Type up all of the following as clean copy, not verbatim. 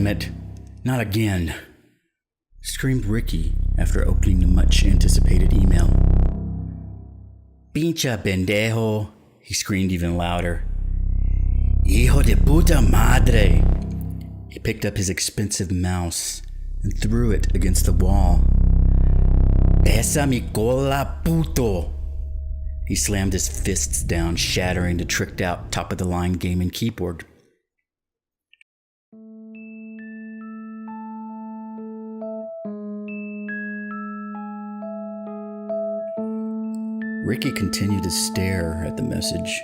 damn it. Not again, screamed Ricky after opening the much-anticipated email. Pincha pendejo, he screamed even louder. Hijo de puta madre. He picked up his expensive mouse and threw it against the wall. Pesa mi cola, puto. He slammed his fists down, shattering the tricked-out top-of-the-line gaming keyboard. Ricky continued to stare at the message.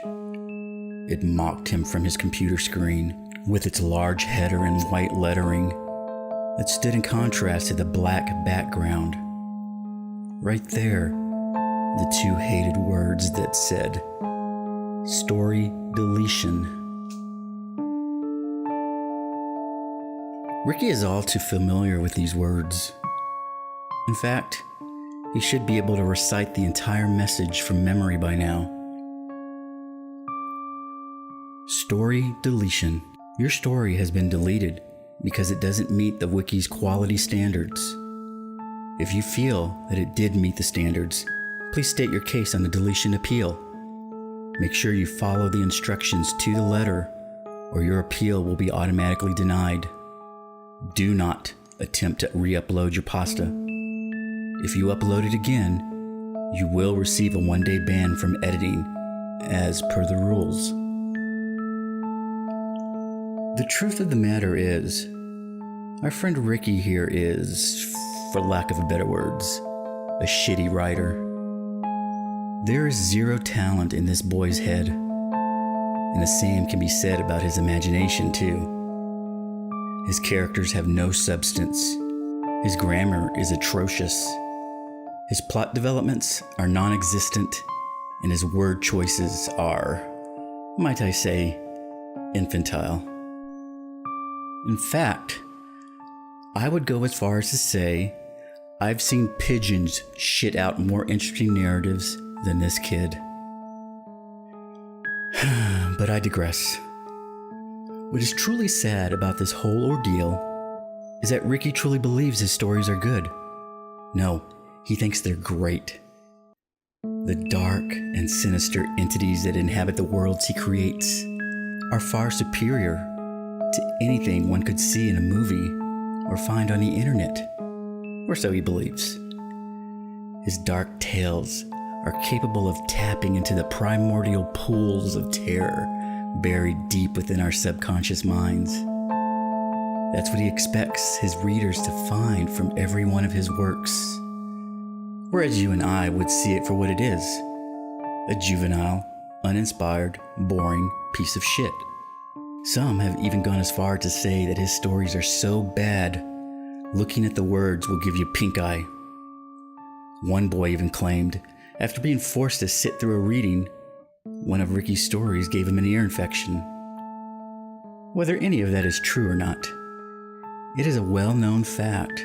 It mocked him from his computer screen, with its large header and white lettering that stood in contrast to the black background. Right there, the two hated words that said, story deletion. Ricky is all too familiar with these words. In fact, he should be able to recite the entire message from memory by now. Story deletion. Your story has been deleted because it doesn't meet the wiki's quality standards. If you feel that it did meet the standards, please state your case on the deletion appeal. Make sure you follow the instructions to the letter, or your appeal will be automatically denied. Do not attempt to re-upload your pasta. If you upload it again, you will receive a 1-day ban from editing, as per the rules. The truth of the matter is, our friend Ricky here is, for lack of better words, a shitty writer. There is zero talent in this boy's head, and the same can be said about his imagination too. His characters have no substance. His grammar is atrocious. His plot developments are non-existent, and his word choices are, might I say, infantile. In fact, I would go as far as to say I've seen pigeons shit out more interesting narratives than this kid. But I digress. What is truly sad about this whole ordeal is that Ricky truly believes his stories are good. No, he thinks they're great. The dark and sinister entities that inhabit the worlds he creates are far superior to anything one could see in a movie or find on the internet, or so he believes. His dark tales are capable of tapping into the primordial pools of terror buried deep within our subconscious minds. That's what he expects his readers to find from every one of his works, whereas you and I would see it for what it is, a juvenile, uninspired, boring piece of shit. Some have even gone as far to say that his stories are so bad, looking at the words will give you pink eye. One boy even claimed, after being forced to sit through a reading, one of Ricky's stories gave him an ear infection. Whether any of that is true or not, it is a well-known fact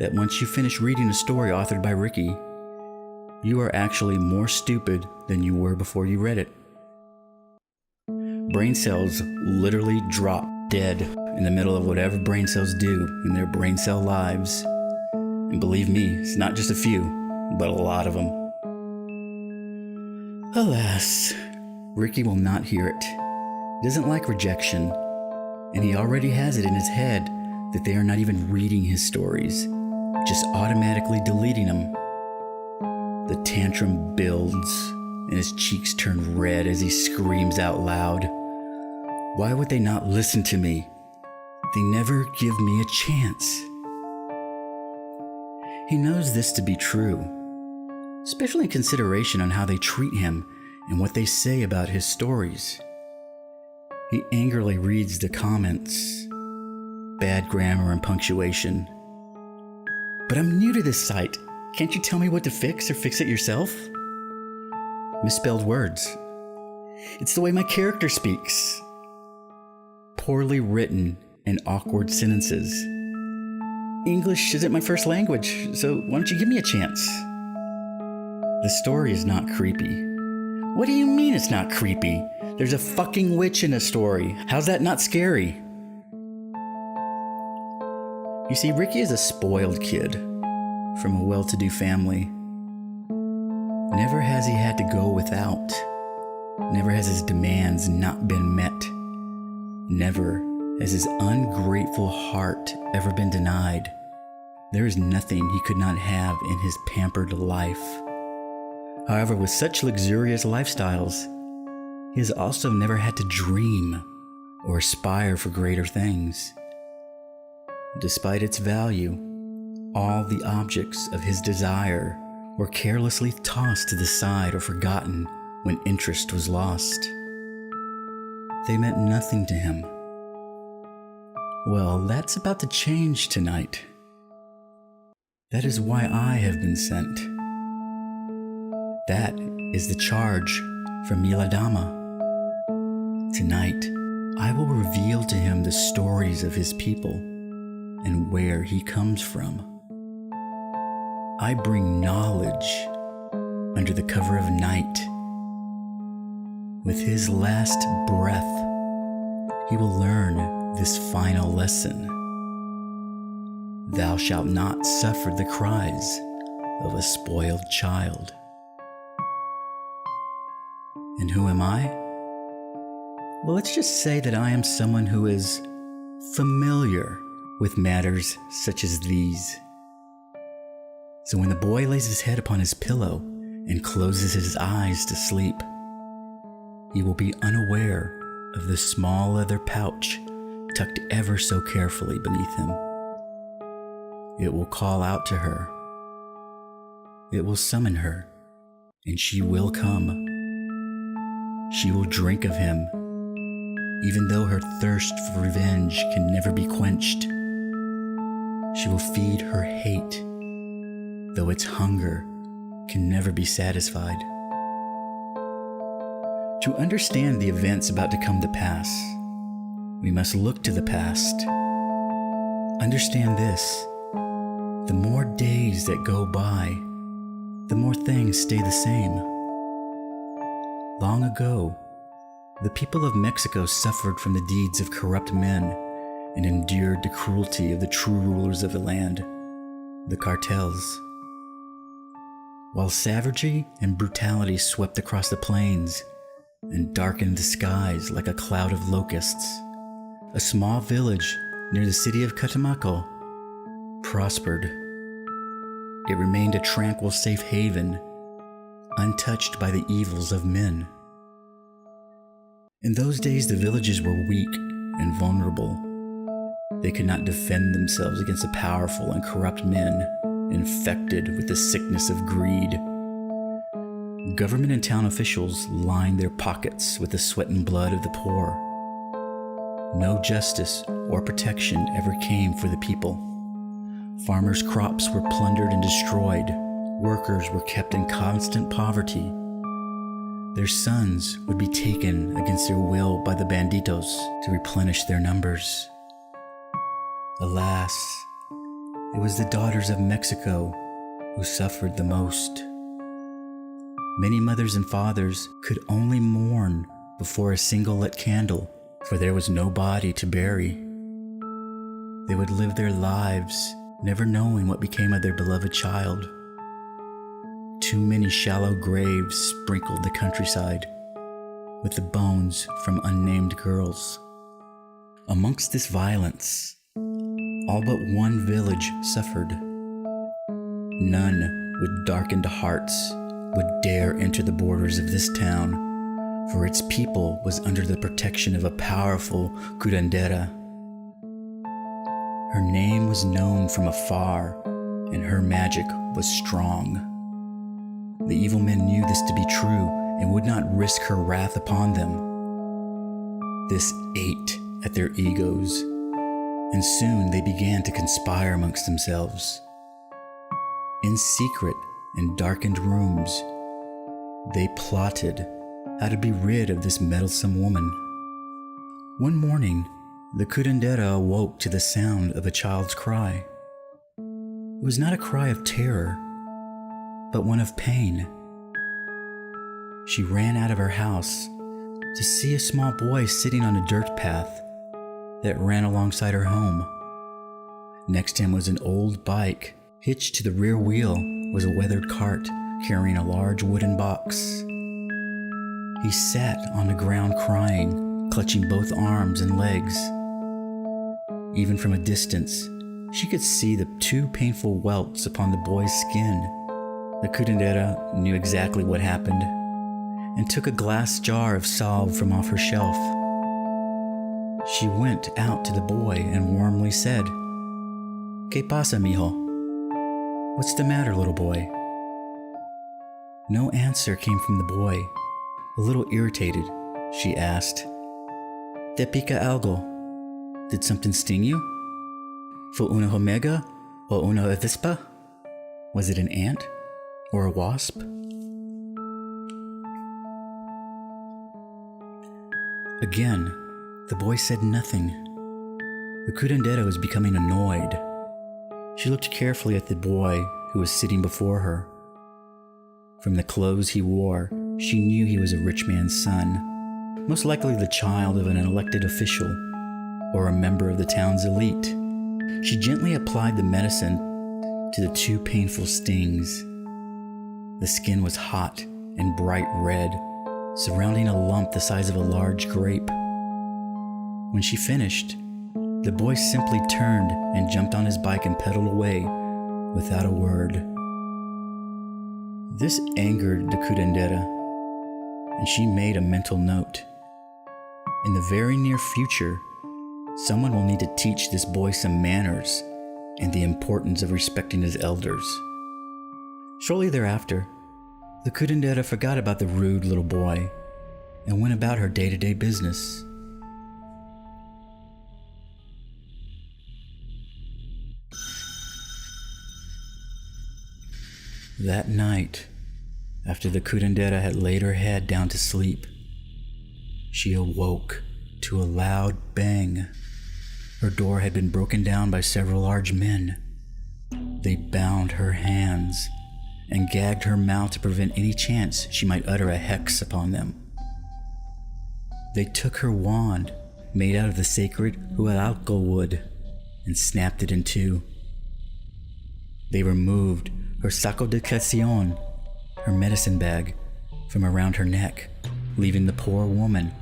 that once you finish reading a story authored by Ricky, you are actually more stupid than you were before you read it. Brain cells literally drop dead in the middle of whatever brain cells do in their brain cell lives. And believe me, it's not just a few, but a lot of them. Alas, Ricky will not hear it. He doesn't like rejection, and he already has it in his head that they are not even reading his stories, just automatically deleting them. The tantrum builds, and his cheeks turn red as he screams out loud. Why would they not listen to me? They never give me a chance. He knows this to be true, especially in consideration on how they treat him and what they say about his stories. He angrily reads the comments. Bad grammar and punctuation. But I'm new to this site. Can't you tell me what to fix or fix it yourself? Misspelled words. It's the way my character speaks. Poorly written and awkward sentences. English isn't my first language, so why don't you give me a chance? The story is not creepy. What do you mean it's not creepy? There's a fucking witch in a story. How's that not scary? You see, Ricky is a spoiled kid from a well-to-do family. Never has he had to go without. Never has his demands not been met. Never has his ungrateful heart ever been denied. There is nothing he could not have in his pampered life. However, with such luxurious lifestyles, he has also never had to dream or aspire for greater things. Despite its value, all the objects of his desire were carelessly tossed to the side or forgotten when interest was lost. They meant nothing to him. Well, that's about to change tonight. That is why I have been sent. That is the charge from Miladama. Tonight, I will reveal to him the stories of his people and where he comes from. I bring knowledge under the cover of night. With his last breath, he will learn this final lesson. Thou shalt not suffer the cries of a spoiled child. And who am I? Well, let's just say that I am someone who is familiar with matters such as these. So when the boy lays his head upon his pillow and closes his eyes to sleep, he will be unaware of the small leather pouch tucked ever so carefully beneath him. It will call out to her. It will summon her, and she will come. She will drink of him, even though her thirst for revenge can never be quenched. She will feed her hate, though its hunger can never be satisfied. To understand the events about to come to pass, we must look to the past. Understand this: the more days that go by, the more things stay the same. Long ago, the people of Mexico suffered from the deeds of corrupt men and endured the cruelty of the true rulers of the land, the cartels. While savagery and brutality swept across the plains and darkened the skies like a cloud of locusts, a small village near the city of Catemaco prospered. It remained a tranquil safe haven, untouched by the evils of men. In those days, the villages were weak and vulnerable. They could not defend themselves against the powerful and corrupt men infected with the sickness of greed. Government and town officials lined their pockets with the sweat and blood of the poor. No justice or protection ever came for the people. Farmers' crops were plundered and destroyed. Workers were kept in constant poverty. Their sons would be taken against their will by the banditos to replenish their numbers. Alas, it was the daughters of Mexico who suffered the most. Many mothers and fathers could only mourn before a single lit candle, for there was no body to bury. They would live their lives never knowing what became of their beloved child. Too many shallow graves sprinkled the countryside with the bones from unnamed girls. Amongst this violence, all but one village suffered. None with darkened hearts would dare enter the borders of this town, for its people was under the protection of a powerful curandera. Her name was known from afar, and her magic was strong. The evil men knew this to be true and would not risk her wrath upon them. This ate at their egos, and soon they began to conspire amongst themselves. In secret and darkened rooms, they plotted how to be rid of this meddlesome woman. One morning, the curandera awoke to the sound of a child's cry. It was not a cry of terror, but one of pain. She ran out of her house to see a small boy sitting on a dirt path that ran alongside her home. Next to him was an old bike. Hitched to the rear wheel was a weathered cart carrying a large wooden box. He sat on the ground crying, clutching both arms and legs. Even from a distance, she could see the 2 painful welts upon the boy's skin. The curandera knew exactly what happened and took a glass jar of salve from off her shelf. She went out to the boy and warmly said, "¿Qué pasa, mijo? What's the matter, little boy?" No answer came from the boy. A little irritated, she asked, "Te pica algo? Did something sting you? Fue una hormiga o una avispa? Was it an ant or a wasp?" Again, the boy said nothing. The curandera was becoming annoyed. She looked carefully at the boy who was sitting before her. From the clothes he wore, she knew he was a rich man's son, most likely the child of an elected official or a member of the town's elite. She gently applied the medicine to the 2 painful stings. The skin was hot and bright red, surrounding a lump the size of a large grape. When she finished, the boy simply turned and jumped on his bike and pedaled away without a word. This angered the curandera, and she made a mental note. In the very near future, someone will need to teach this boy some manners and the importance of respecting his elders. Shortly thereafter, the curandera forgot about the rude little boy and went about her day-to-day business. That night, after the curandera had laid her head down to sleep, she awoke to a loud bang. Her door had been broken down by several large men. They bound her hands and gagged her mouth to prevent any chance she might utter a hex upon them. They took her wand, made out of the sacred Killahawke wood, and snapped it in 2. They removed her saco de cación, her medicine bag, from around her neck, leaving the poor woman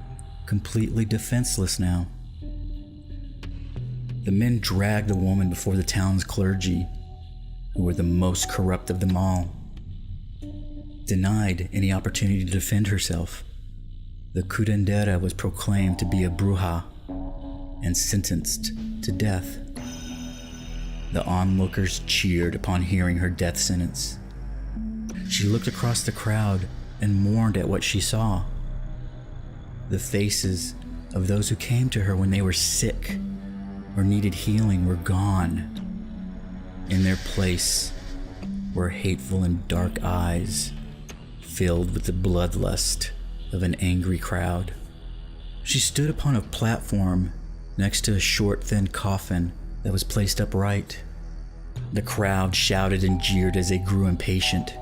completely defenseless now. The men dragged the woman before the town's clergy, who were the most corrupt of them all. Denied any opportunity to defend herself, the curandera was proclaimed to be a Bruja and sentenced to death. The onlookers cheered upon hearing her death sentence. She looked across the crowd and mourned at what she saw. The faces of those who came to her when they were sick or needed healing were gone. In their place were hateful and dark eyes filled with the bloodlust of an angry crowd. She stood upon a platform next to a short, thin coffin that was placed upright. The crowd shouted and jeered as they grew impatient.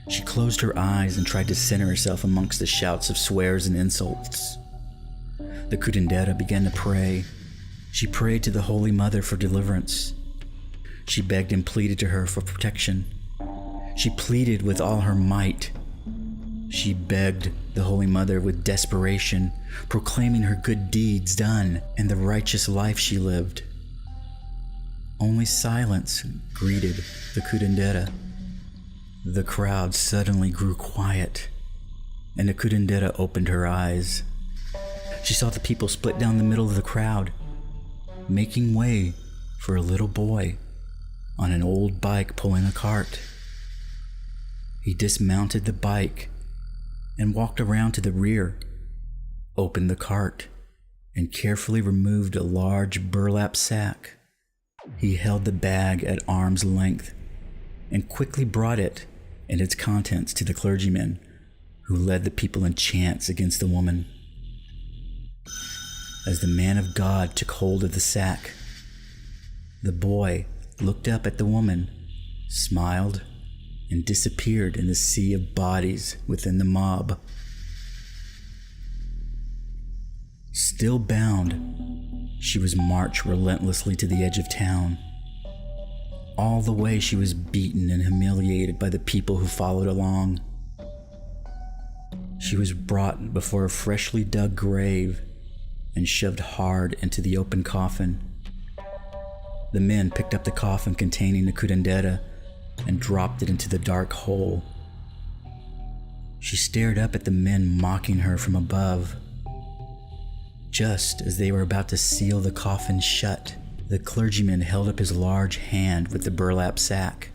She closed her eyes and tried to center herself amongst the shouts of swears and insults. The curandera began to pray. She prayed to the Holy Mother for deliverance. She begged and pleaded to her for protection. She pleaded with all her might. She begged the Holy Mother with desperation, proclaiming her good deeds done and the righteous life she lived. Only silence greeted the curandera. The crowd suddenly grew quiet, and the curandera opened her eyes. She saw the people split down the middle of the crowd, making way for a little boy on an old bike pulling a cart. He dismounted the bike and walked around to the rear, opened the cart, and carefully removed a large burlap sack. He held the bag at arm's length and quickly brought it and its contents to the clergyman, who led the people in chants against the woman. As the man of God took hold of the sack, the boy looked up at the woman, smiled, and disappeared in the sea of bodies within the mob. Still bound, she was marched relentlessly to the edge of town. All the way she was beaten and humiliated by the people who followed along. She was brought before a freshly dug grave and shoved hard into the open coffin. The men picked up the coffin containing the curandera and dropped it into the dark hole. She stared up at the men mocking her from above. Just as they were about to seal the coffin shut, the clergyman held up his large hand with the burlap sack.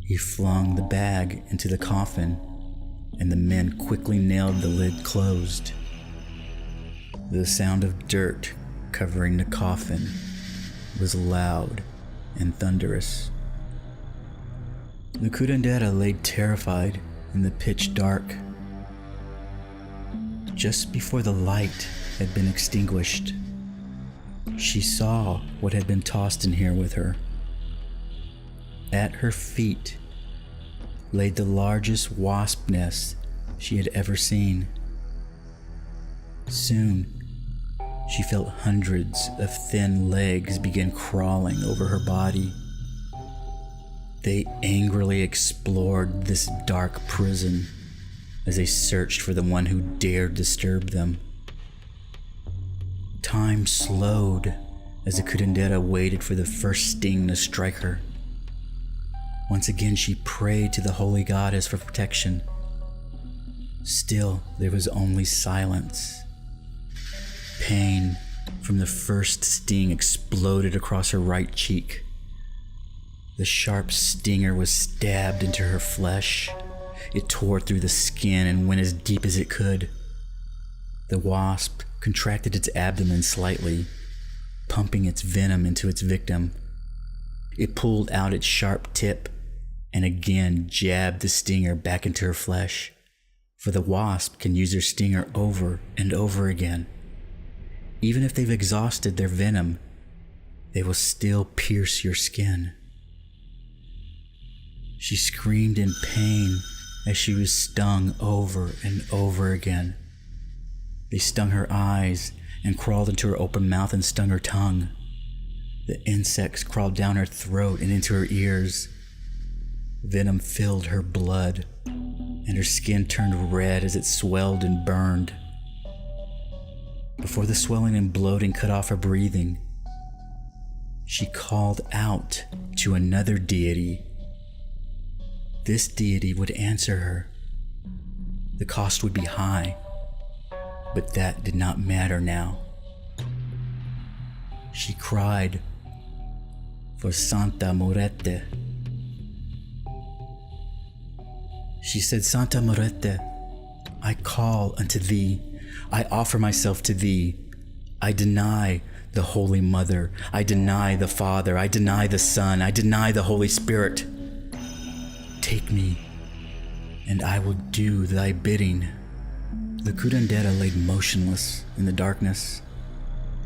He flung the bag into the coffin, and the men quickly nailed the lid closed. The sound of dirt covering the coffin was loud and thunderous. The curandera lay terrified in the pitch dark. Just before the light had been extinguished, she saw what had been tossed in here with her. At her feet lay the largest wasp nest she had ever seen. Soon, she felt hundreds of thin legs begin crawling over her body. They angrily explored this dark prison as they searched for the one who dared disturb them. Time slowed as the curandera waited for the first sting to strike her. Once again, she prayed to the holy goddess for protection. Still, there was only silence. Pain from the first sting exploded across her right cheek. The sharp stinger was stabbed into her flesh. It tore through the skin and went as deep as it could. The wasp contracted its abdomen slightly, pumping its venom into its victim. It pulled out its sharp tip and again jabbed the stinger back into her flesh, for the wasp can use their stinger over and over again. Even if they've exhausted their venom, they will still pierce your skin. She screamed in pain as she was stung over and over again. They stung her eyes and crawled into her open mouth and stung her tongue. The insects crawled down her throat and into her ears. Venom filled her blood, and her skin turned red as it swelled and burned. Before the swelling and bloating cut off her breathing, she called out to another deity. This deity would answer her. The cost would be high, but that did not matter now. She cried for Santa Morete. She said, "Santa Morete, I call unto thee. I offer myself to thee. I deny the Holy Mother. I deny the Father. I deny the Son. I deny the Holy Spirit. Take me, and I will do thy bidding." The curandera lay motionless in the darkness,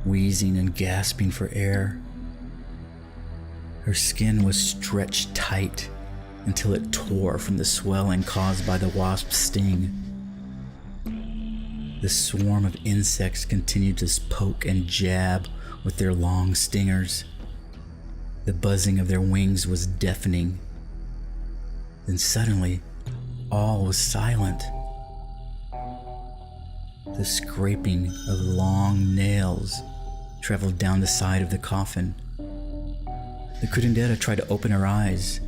wheezing and gasping for air. Her skin was stretched tight until it tore from the swelling caused by the wasp's sting. The swarm of insects continued to poke and jab with their long stingers. The buzzing of their wings was deafening. Then suddenly, all was silent. The scraping of long nails traveled down the side of the coffin. The curandera tried to open her eyes,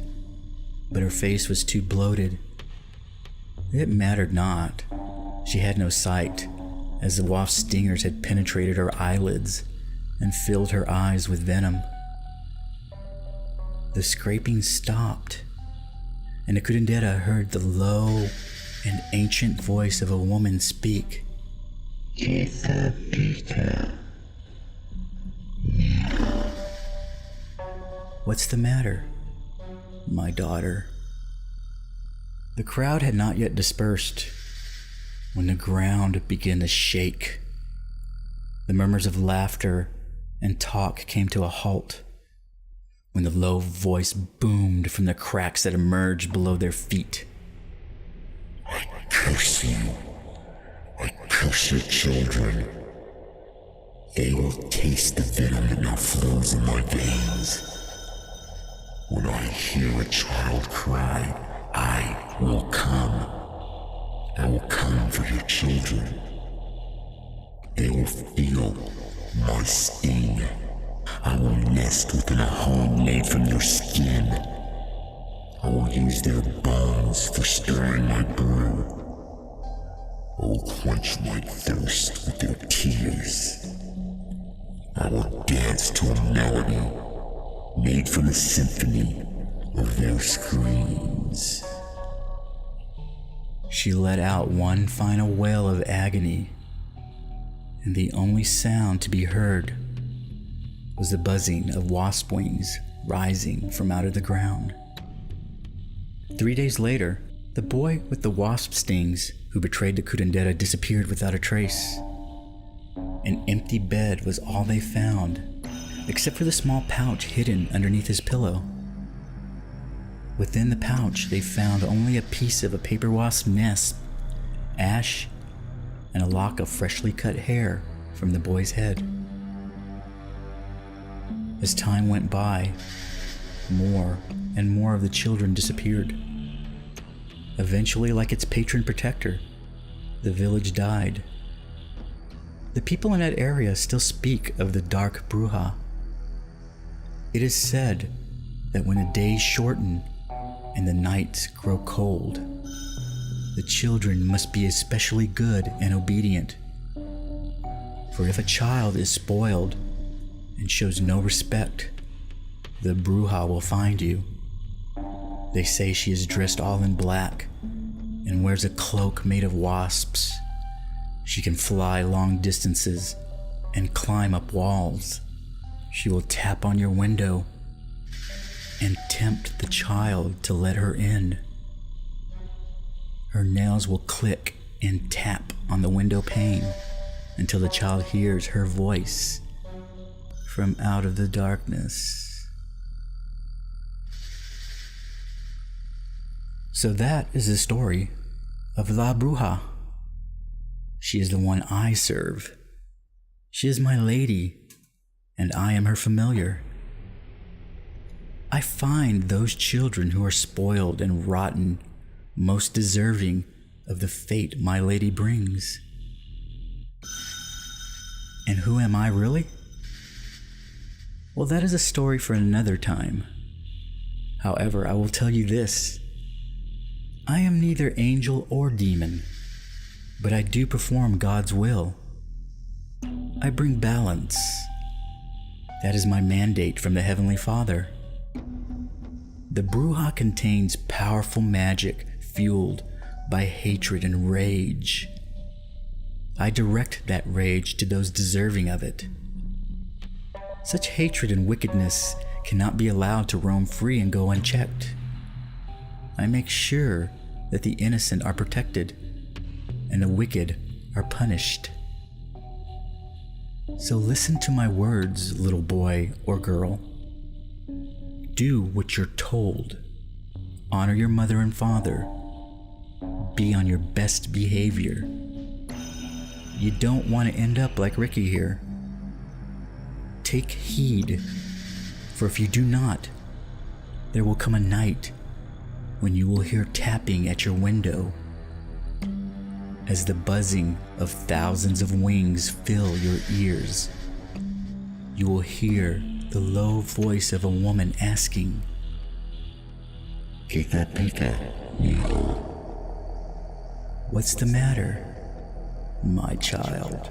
but her face was too bloated. It mattered not. She had no sight, as the wasp's stingers had penetrated her eyelids and filled her eyes with venom. The scraping stopped, and the curandera heard the low and ancient voice of a woman speak. "What's the matter, my daughter?" The crowd had not yet dispersed when the ground began to shake. The murmurs of laughter and talk came to a halt when the low voice boomed from the cracks that emerged below their feet. "I curse you. I curse your children. They will taste the venom that now flows in my veins. When I hear a child cry, I will come. I will come for your children. They will feel my sting. I will nest within a home made from your skin. I will use their bones for stirring my brew. I will quench my thirst with their tears. I will dance to a melody made from the symphony of their screams. She let out one final wail of agony, and the only sound to be heard was the buzzing of wasp wings rising from out of the ground. 3 days later, the boy with the wasp stings who betrayed the curandera disappeared without a trace. An empty bed was all they found, except for the small pouch hidden underneath his pillow. Within the pouch, they found only a piece of a paper wasp nest, ash, and a lock of freshly cut hair from the boy's head. As time went by, more and more of the children disappeared. Eventually, like its patron protector, the village died. The people in that area still speak of the dark Bruja. It is said that when the days shorten and the nights grow cold, the children must be especially good and obedient. For if a child is spoiled and shows no respect, the Bruja will find you. They say she is dressed all in black and wears a cloak made of wasps. She can fly long distances and climb up walls. She will tap on your window and tempt the child to let her in. Her nails will click and tap on the window pane until the child hears her voice from out of the darkness. So that is the story of La Bruja. She is the one I serve. She is my lady, and I am her familiar. I find those children who are spoiled and rotten most deserving of the fate my lady brings. And who am I really? Well, that is a story for another time. However, I will tell you this. I am neither angel or demon, but I do perform God's will. I bring balance. That is my mandate from the Heavenly Father. The Bruja contains powerful magic fueled by hatred and rage. I direct that rage to those deserving of it. Such hatred and wickedness cannot be allowed to roam free and go unchecked. I make sure that the innocent are protected and the wicked are punished. So listen to my words, little boy or girl. Do what you're told. Honor your mother and father. Be on your best behavior. You don't want to end up like Ricky here. Take heed, for if you do not, there will come a night when you will hear tapping at your window as the buzzing of thousands of wings fill your ears. You will hear the low voice of a woman asking, Pika pika, "What's the matter, my child?"